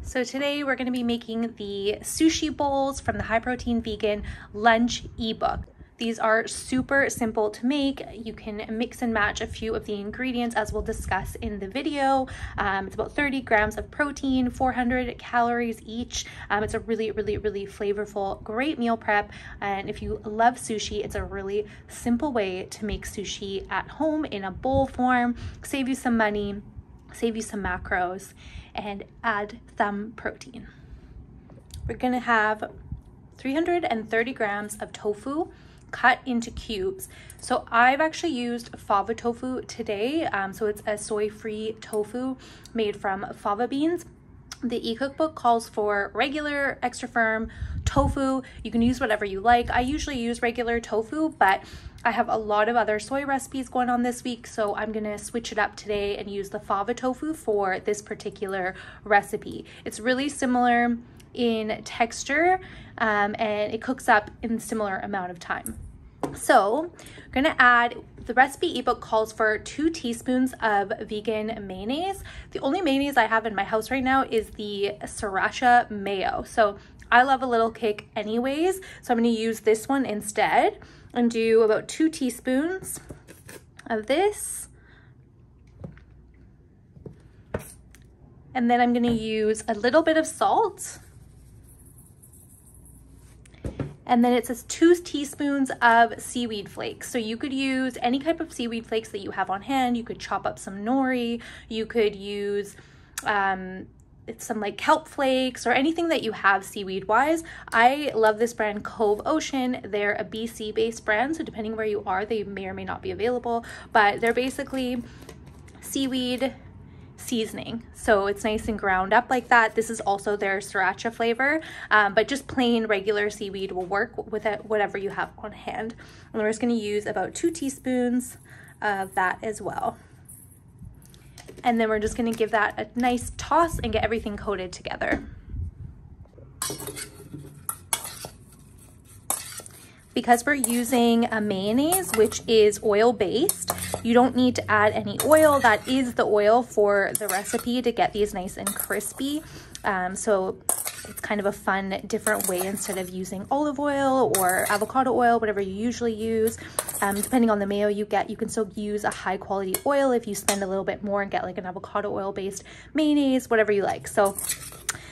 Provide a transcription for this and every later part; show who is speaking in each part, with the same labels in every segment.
Speaker 1: So today we're going to be making the sushi bowls from the High Protein Vegan lunch ebook. These are super simple to make. You can mix and match a few of the ingredients as we'll discuss in the video. It's about 30 grams of protein, 400 calories each. It's a really flavorful, great meal prep. And if you love sushi, it's a really simple way to make sushi at home in a bowl form, save you some money, save you some macros, and add some protein. We're gonna have 330 grams of tofu cut into cubes. So I've actually used fava tofu today. So it's a soy-free tofu made from fava beans. The e-cookbook calls for regular, extra firm tofu. You can use whatever you like. I usually use regular tofu, but I have a lot of other soy recipes going on this week, so I'm gonna switch it up today and use the fava tofu for this particular recipe. It's really similar in texture and it cooks up in a similar amount of time. So I'm gonna add, the recipe ebook calls for 2 teaspoons of vegan mayonnaise. The only mayonnaise I have in my house right now is the sriracha mayo. So I love a little kick anyways, so I'm gonna use this one instead and do about 2 teaspoons of this. And then I'm gonna use a little bit of salt. And then it says 2 teaspoons of seaweed flakes. So you could use any type of seaweed flakes that you have on hand. You could chop up some nori. You could use some like kelp flakes or anything that you have seaweed wise. I love this brand Cove Ocean. They're a BC based brand, so depending where you are, they may or may not be available, but they're basically seaweed seasoning, so it's nice and ground up like that. This is also their sriracha flavor, but just plain regular seaweed will work with it, whatever you have on hand. And we're just going to use about 2 teaspoons of that as well. And then we're just going to give that a nice toss and get everything coated together. Because we're using a mayonnaise, which is oil-based, you don't need to add any oil. That is the oil for the recipe to get these nice and crispy. So it's kind of a fun, different way instead of using olive oil or avocado oil, whatever you usually use. Depending on the mayo you get, you can still use a high quality oil if you spend a little bit more and get like an avocado oil based mayonnaise, whatever you like. So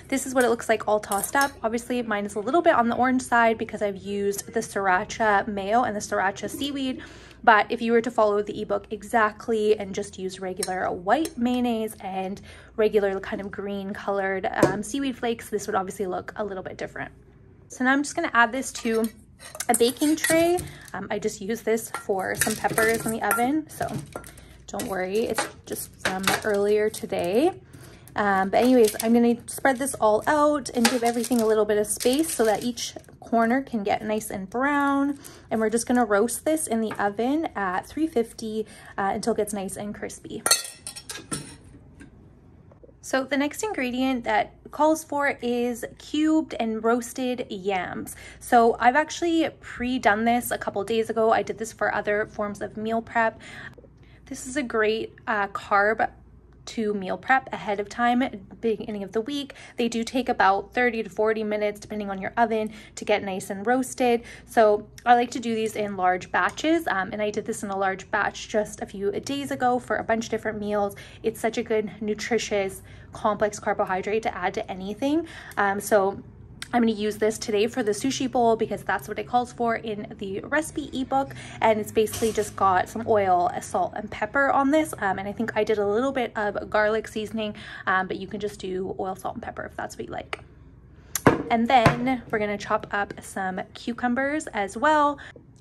Speaker 1: this is what it looks like all tossed up. Obviously mine is a little bit on the orange side because I've used the sriracha mayo and the sriracha seaweed. But if you were to follow the ebook exactly and just use regular white mayonnaise and regular kind of green colored seaweed flakes, this would obviously look a little bit different. So now I'm just gonna add this to a baking tray. I just use this for some peppers in the oven, so don't worry, it's just from earlier today. But anyways, I'm gonna spread this all out and give everything a little bit of space so that each corner can get nice and brown. And we're just gonna roast this in the oven at 350 until it gets nice and crispy. So the next ingredient that calls for is cubed and roasted yams. So I've actually pre-done this a couple days ago. I did this for other forms of meal prep. This is a great carb to meal prep ahead of time at the beginning of the week. They do take about 30 to 40 minutes depending on your oven to get nice and roasted. So I like to do these in large batches, and I did this in a large batch just a few days ago for a bunch of different meals. It's such a good, nutritious, complex carbohydrate to add to anything. So I'm going to use this today for the sushi bowl because that's what it calls for in the recipe ebook, and it's basically just got some oil, salt, and pepper on this, and I think I did a little bit of garlic seasoning, but you can just do oil, salt, and pepper if that's what you like. And then we're going to chop up some cucumbers as well.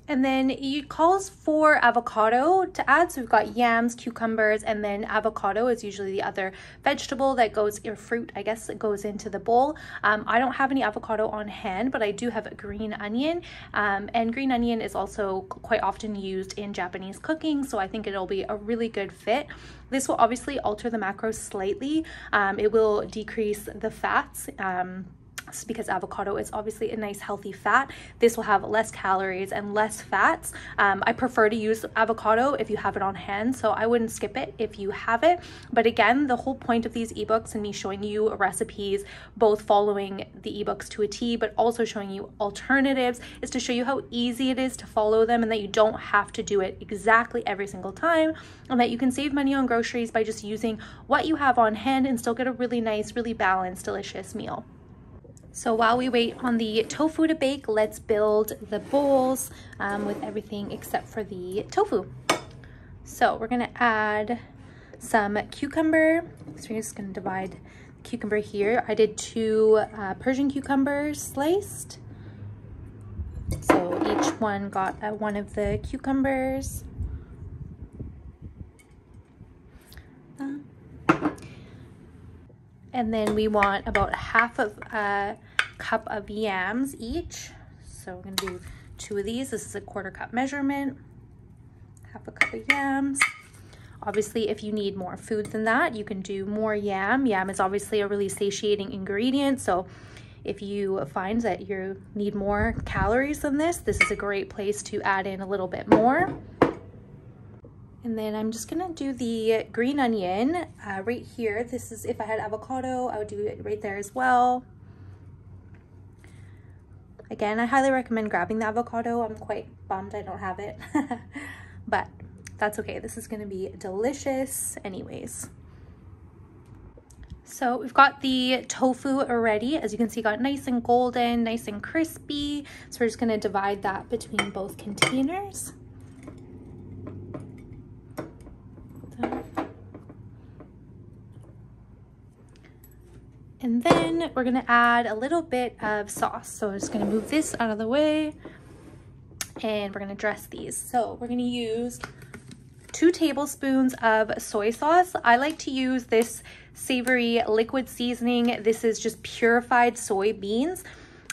Speaker 1: And then it calls for avocado to add. So we've got yams, cucumbers, and then avocado is usually the other vegetable that goes, or fruit, I guess, that goes into the bowl. I don't have any avocado on hand, but I do have a green onion. And green onion is also quite often used in Japanese cooking, so I think it'll be a really good fit. This will obviously alter the macros slightly. It will decrease the fats. because avocado is obviously a nice healthy fat. This will have less calories and less fats. I prefer to use avocado if you have it on hand, so I wouldn't skip it if you have it. But again, the whole point of these ebooks and me showing you recipes, both following the ebooks to a T, but also showing you alternatives, is to show you how easy it is to follow them and that you don't have to do it exactly every single time, and that you can save money on groceries by just using what you have on hand and still get a really nice, really balanced, delicious meal. So while we wait on the tofu to bake, let's build the bowls with everything except for the tofu. So we're gonna add some cucumber. So we're just gonna divide the cucumber here. I did 2 Persian cucumbers sliced. So each one got one of the cucumbers. And then we want about half of a cup of yams each. So we're gonna do 2 of these. This is a 1/4 cup measurement. Half a cup of yams. Obviously, if you need more food than that, you can do more yam. Yam is obviously a really satiating ingredient. So if you find that you need more calories than this is a great place to add in a little bit more. And then I'm just gonna do the green onion right here. This is, if I had avocado, I would do it right there as well. Again, I highly recommend grabbing the avocado. I'm quite bummed I don't have it, but that's okay. This is gonna be delicious anyways. So we've got the tofu already. As you can see, got nice and golden, nice and crispy. So we're just gonna divide that between both containers. And then we're gonna add a little bit of sauce. So I'm just gonna move this out of the way and we're gonna dress these. So we're gonna use 2 tablespoons of soy sauce. I like to use this savory liquid seasoning. This is just purified soybeans.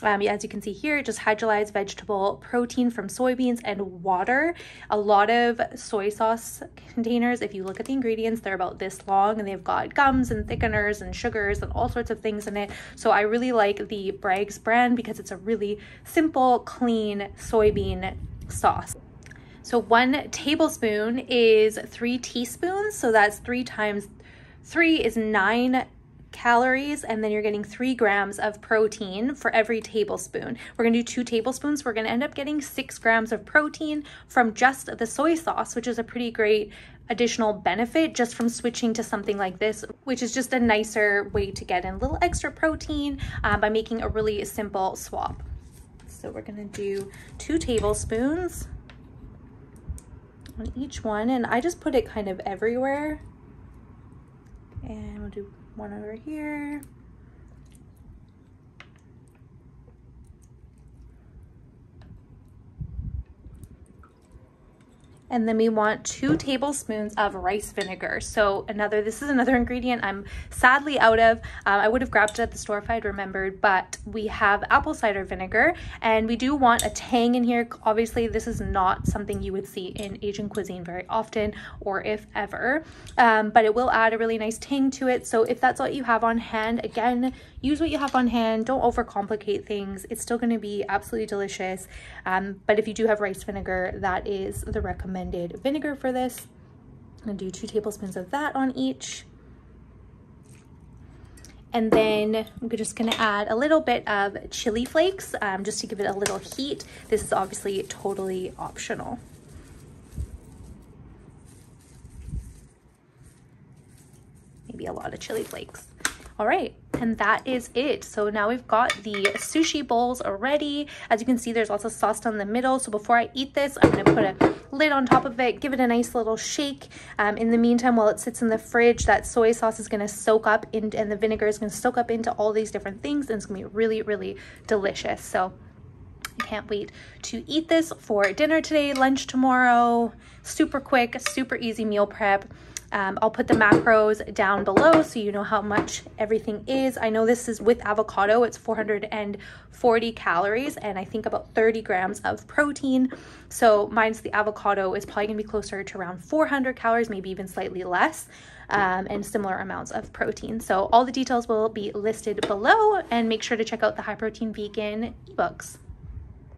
Speaker 1: As you can see here, just hydrolyzed vegetable protein from soybeans and water. A lot of soy sauce containers, if you look at the ingredients, they're about this long and they've got gums and thickeners and sugars and all sorts of things in it. So I really like the Bragg's brand because it's a really simple, clean soybean sauce. So 1 tablespoon is 3 teaspoons. So that's 3 times 3 is 9 calories, and then you're getting 3 grams of protein for every tablespoon. We're gonna do 2 tablespoons. We're gonna end up getting 6 grams of protein from just the soy sauce, which is a pretty great additional benefit just from switching to something like this, which is just a nicer way to get in a little extra protein by making a really simple swap. So we're gonna do 2 tablespoons on each one, and I just put it kind of everywhere. And we'll do 1 over here. And then we want 2 tablespoons of rice vinegar. So this is another ingredient I'm sadly out of. I would have grabbed it at the store if I'd remembered, but we have apple cider vinegar and we do want a tang in here. Obviously, this is not something you would see in Asian cuisine very often, or if ever, but it will add a really nice tang to it. So if that's what you have on hand, again, use what you have on hand. Don't overcomplicate things. It's still going to be absolutely delicious. But if you do have rice vinegar, that is the recommended vinegar for this. I'm going to do 2 tablespoons of that on each. And then I'm just going to add a little bit of chili flakes just to give it a little heat. This is obviously totally optional. Maybe a lot of chili flakes. All right, and that is it. So now we've got the sushi bowls already. As you can see, there's lots of sauce down the middle. So before I eat this, I'm gonna put a lid on top of it, give it a nice little shake. In the meantime, while it sits in the fridge, that soy sauce is gonna soak up and the vinegar is gonna soak up into all these different things, and it's gonna be really, really delicious. So I can't wait to eat this for dinner today, lunch tomorrow. Super quick, super easy meal prep. I'll put the macros down below so you know how much everything is. I know this is with avocado, it's 440 calories and I think about 30 grams of protein. So minus the avocado, it's probably gonna be closer to around 400 calories, maybe even slightly less, and similar amounts of protein. So all the details will be listed below, and make sure to check out the High Protein Vegan ebooks.